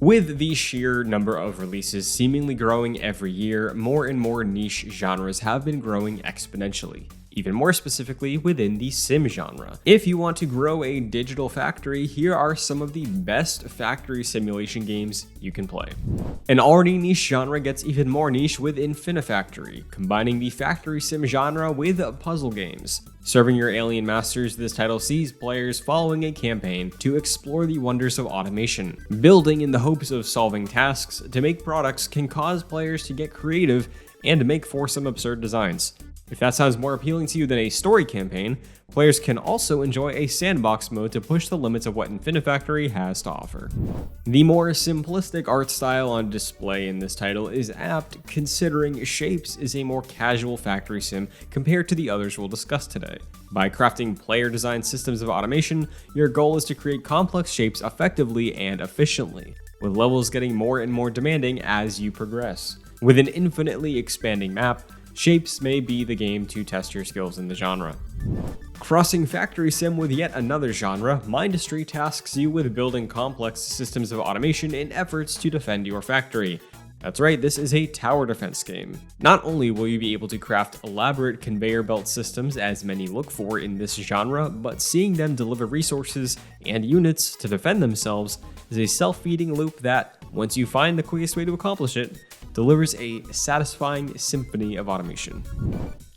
With the sheer number of releases seemingly growing every year, more and more niche genres have been growing exponentially. Even more specifically within the sim genre. If you want to grow a digital factory, here are some of the best factory simulation games you can play. An already niche genre gets even more niche with Finifactory, combining the factory sim genre with puzzle games. Serving your alien masters, this title sees players following a campaign to explore the wonders of automation. Building in the hopes of solving tasks to make products can cause players to get creative and make for some absurd designs. If that sounds more appealing to you than a story campaign, players can also enjoy a sandbox mode to push the limits of what Finifactory has to offer. The more simplistic art style on display in this title is apt, considering Shapes is a more casual factory sim compared to the others we'll discuss today. By crafting player-designed systems of automation, your goal is to create complex shapes effectively and efficiently, with levels getting more and more demanding as you progress. With an infinitely expanding map, Shapes may be the game to test your skills in the genre. Crossing factory sim with yet another genre, Mindustry tasks you with building complex systems of automation in efforts to defend your factory. That's right, this is a tower defense game. Not only will you be able to craft elaborate conveyor belt systems as many look for in this genre, but seeing them deliver resources and units to defend themselves is a self-feeding loop that, once you find the quickest way to accomplish it, delivers a satisfying symphony of automation.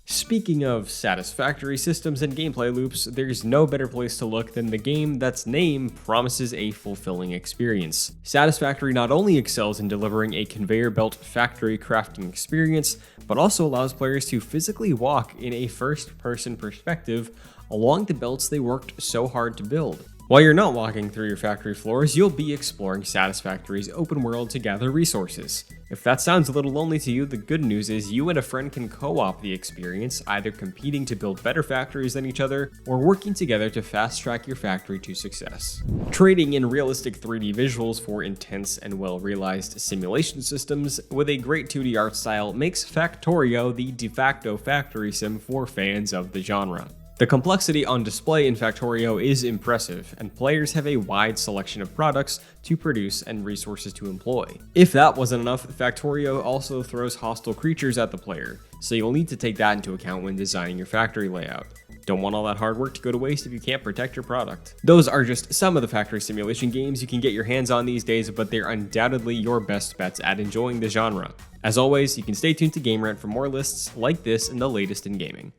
Speaking of satisfactory systems and gameplay loops, there's no better place to look than the game that's name promises a fulfilling experience. Satisfactory not only excels in delivering a conveyor belt factory crafting experience, but also allows players to physically walk in a first-person perspective along the belts they worked so hard to build. While you're not walking through your factory floors, you'll be exploring Satisfactory's open world to gather resources. If that sounds a little lonely to you, the good news is you and a friend can co-op the experience, either competing to build better factories than each other, or working together to fast-track your factory to success. Trading in realistic 3D visuals for intense and well-realized simulation systems with a great 2D art style makes Factorio the de facto factory sim for fans of the genre. The complexity on display in Factorio is impressive, and players have a wide selection of products to produce and resources to employ. If that wasn't enough, Factorio also throws hostile creatures at the player, so you'll need to take that into account when designing your factory layout. Don't want all that hard work to go to waste if you can't protect your product. Those are just some of the factory simulation games you can get your hands on these days, but they're undoubtedly your best bets at enjoying the genre. As always, you can stay tuned to GameRant for more lists like this and the latest in gaming.